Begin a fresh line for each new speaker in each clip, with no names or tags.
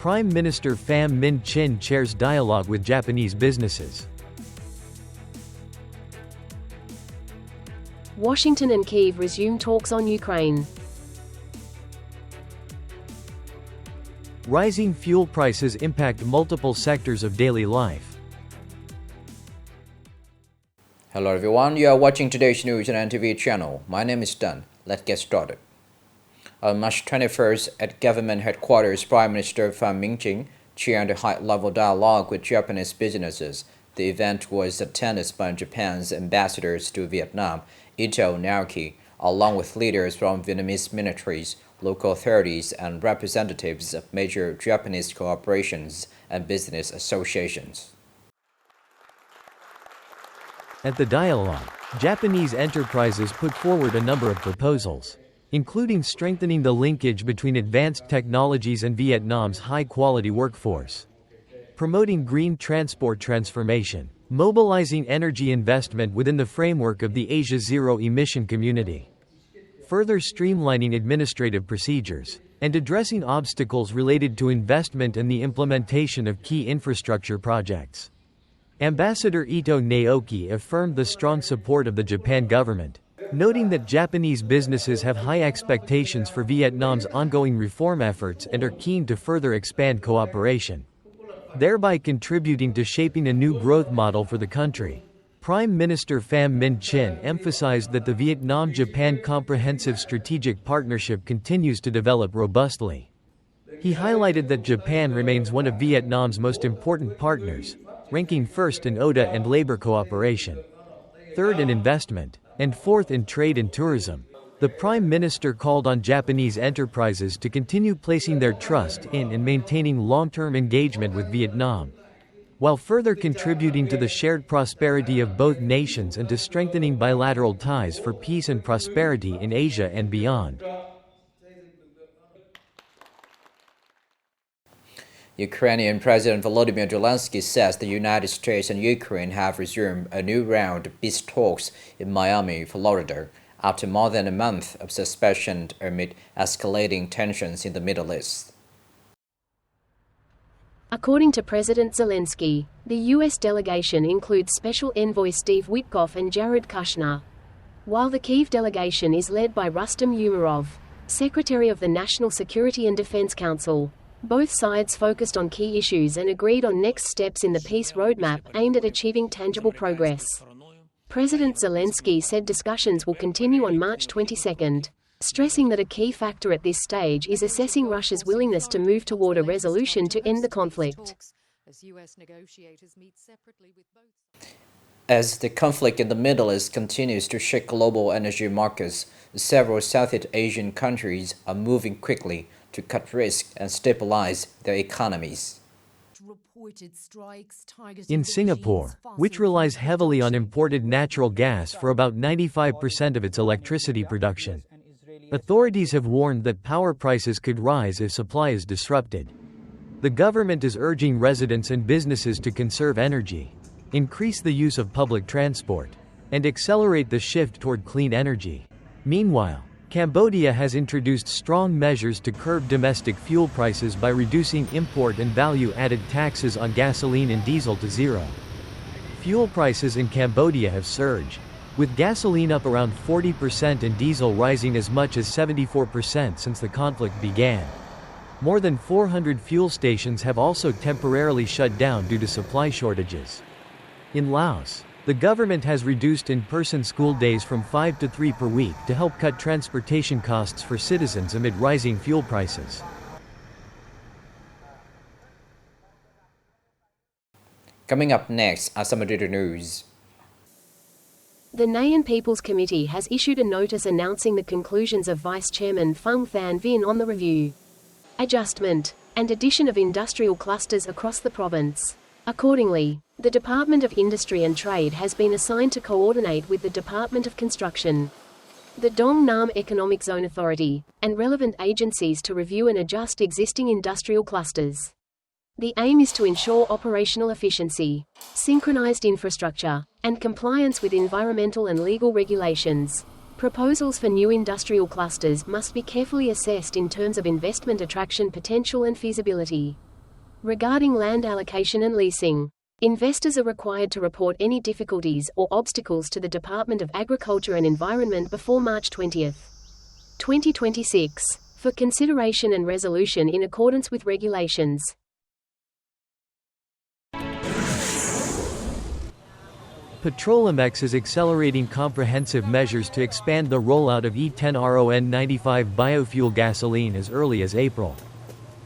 Prime Minister Pham Minh Chinh chairs dialogue with Japanese businesses.
Washington and Kyiv resume talks on Ukraine.
Rising fuel prices impact multiple sectors of daily life.
Hello everyone, you are watching today's news on NTV channel. My name is Đăng. Let's get started. On March 21st, at government headquarters, Prime Minister Pham Minh Chinh chaired a high-level dialogue with Japanese businesses. The event was attended by Japan's ambassadors to Vietnam, Ito Naoki, along with leaders from Vietnamese militaries, local authorities, and representatives of major Japanese corporations and business associations.
At the dialogue, Japanese enterprises put forward a number of proposals, including strengthening the linkage between advanced technologies and Vietnam's high-quality workforce, promoting green transport transformation, mobilizing energy investment within the framework of the Asia Zero-Emission Community, further streamlining administrative procedures, and addressing obstacles related to investment and the implementation of key infrastructure projects. Ambassador Ito Naoki affirmed the strong support of the Japan government, noting that Japanese businesses have high expectations for Vietnam's ongoing reform efforts and are keen to further expand cooperation, thereby contributing to shaping a new growth model for the country. Prime Minister Pham Minh Chinh emphasized that the Vietnam-Japan Comprehensive Strategic Partnership continues to develop robustly. He highlighted that Japan remains one of Vietnam's most important partners, ranking first in ODA and labor cooperation, third in investment, and fourth in trade and tourism. The Prime Minister called on Japanese enterprises to continue placing their trust in and maintaining long-term engagement with Vietnam, while further contributing to the shared prosperity of both nations and to strengthening bilateral ties for peace and prosperity in Asia and beyond.
Ukrainian President Volodymyr Zelensky says the United States and Ukraine have resumed a new round of peace talks in Miami, Florida, after more than a month of suspension amid escalating tensions in the Middle East.
According to President Zelensky, the U.S. delegation includes Special Envoy Steve Witkoff and Jared Kushner, while the Kyiv delegation is led by Rustem Umerov, Secretary of the National Security and Defense Council. Both sides focused on key issues and agreed on next steps in the peace roadmap aimed at achieving tangible progress. President Zelensky said discussions will continue on March 22, stressing that a key factor at this stage is assessing Russia's willingness to move toward a resolution to end the conflict.
As the conflict in the Middle East continues to shake global energy markets, several Southeast Asian countries are moving quickly to cut risk and stabilize their economies.
In Singapore, which relies heavily on imported natural gas for about 95% of its electricity production, authorities have warned that power prices could rise if supply is disrupted. The government is urging residents and businesses to conserve energy, increase the use of public transport, and accelerate the shift toward clean energy. Meanwhile, Cambodia has introduced strong measures to curb domestic fuel prices by reducing import and value-added taxes on gasoline and diesel to zero. Fuel prices in Cambodia have surged, with gasoline up around 40% and diesel rising as much as 74% since the conflict began. More than 400 fuel stations have also temporarily shut down due to supply shortages. In Laos, the government has reduced in-person school days from 5 to 3 per week to help cut transportation costs for citizens amid rising fuel prices.
Coming up next are some other news.
The Nghệ An People's Committee has issued a notice announcing the conclusions of Vice Chairman Phung Than Vinh on the review, adjustment, and addition of industrial clusters across the province. Accordingly, the Department of Industry and Trade has been assigned to coordinate with the Department of Construction, the Dong Nam Economic Zone Authority, and relevant agencies to review and adjust existing industrial clusters. The aim is to ensure operational efficiency, synchronized infrastructure, and compliance with environmental and legal regulations. Proposals for new industrial clusters must be carefully assessed in terms of investment attraction potential and feasibility. Regarding land allocation and leasing, investors are required to report any difficulties or obstacles to the Department of Agriculture and Environment before March 20, 2026, for consideration and resolution in accordance with regulations.
Petrolimex is accelerating comprehensive measures to expand the rollout of E10RON95 biofuel gasoline as early as April.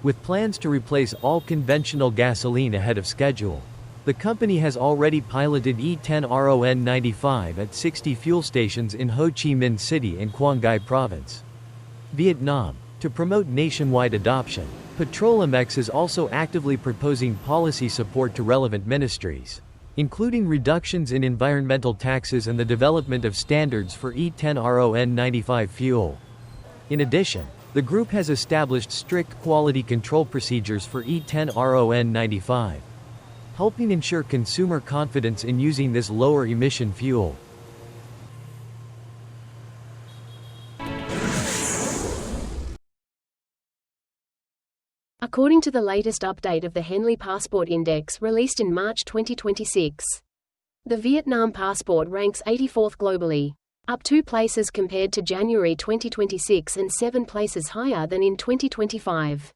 With plans to replace all conventional gasoline ahead of schedule, the company has already piloted E10RON95 at 60 fuel stations in Ho Chi Minh City and Quang Ngai Province, Vietnam. To promote nationwide adoption, Petrolimex is also actively proposing policy support to relevant ministries, including reductions in environmental taxes and the development of standards for E10RON95 fuel. In addition, the group has established strict quality control procedures for E10RON95, helping ensure consumer confidence in using this lower emission fuel.
According to the latest update of the Henley Passport Index released in March 2026, the Vietnam passport ranks 84th globally, up 2 places compared to January 2026 and 7 places higher than in 2025.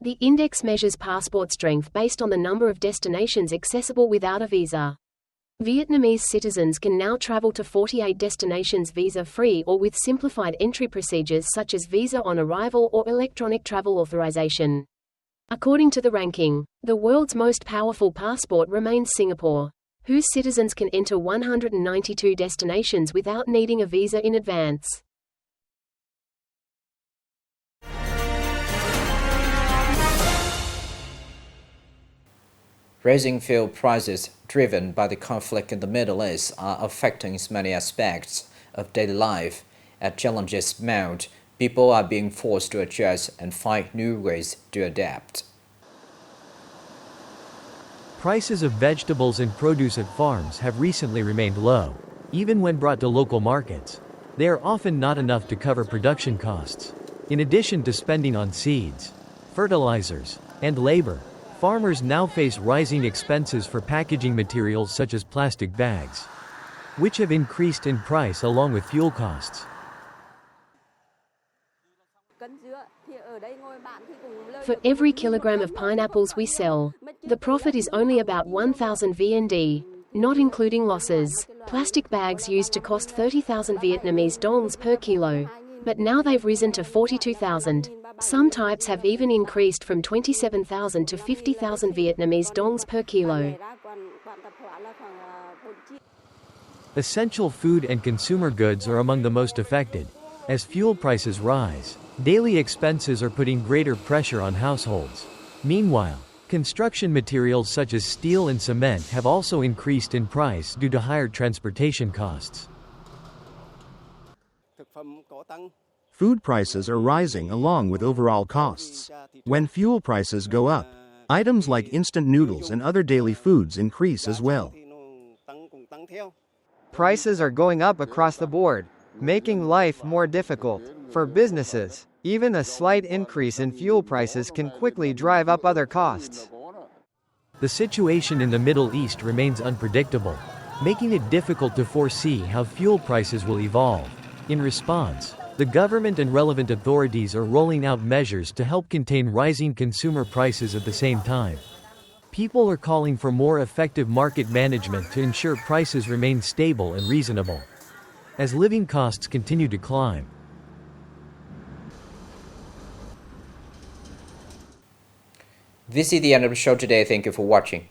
The index measures passport strength based on the number of destinations accessible without a visa. Vietnamese citizens can now travel to 48 destinations visa-free or with simplified entry procedures such as visa on arrival or electronic travel authorization. According to the ranking, the world's most powerful passport remains Singapore, whose citizens can enter 192 destinations without needing a visa in advance.
Rising fuel prices driven by the conflict in the Middle East are affecting many aspects of daily life. As challenges mount, people are being forced to adjust and find new ways to adapt.
Prices of vegetables and produce at farms have recently remained low. Even when brought to local markets, they are often not enough to cover production costs. In addition to spending on seeds, fertilizers, and labor, farmers now face rising expenses for packaging materials such as plastic bags, which have increased in price along with fuel costs.
For every kilogram of pineapples we sell, the profit is only about 1,000 VND, not including losses. Plastic bags used to cost 30,000 Vietnamese dongs per kilo, but now they've risen to 42,000. Some types have even increased from 27,000 to 50,000 Vietnamese dongs per kilo.
Essential food and consumer goods are among the most affected. As fuel prices rise, daily expenses are putting greater pressure on households. Meanwhile, construction materials such as steel and cement have also increased in price due to higher transportation costs.
Food prices are rising along with overall costs. When fuel prices go up, items like instant noodles and other daily foods increase as well.
Prices are going up across the board, making life more difficult. For businesses, even a slight increase in fuel prices can quickly drive up other costs.
The situation in the Middle East remains unpredictable, making it difficult to foresee how fuel prices will evolve. In response, the government and relevant authorities are rolling out measures to help contain rising consumer prices at the same time. People are calling for more effective market management to ensure prices remain stable and reasonable as living costs continue to climb.
This is the end of the show today. Thank you for watching.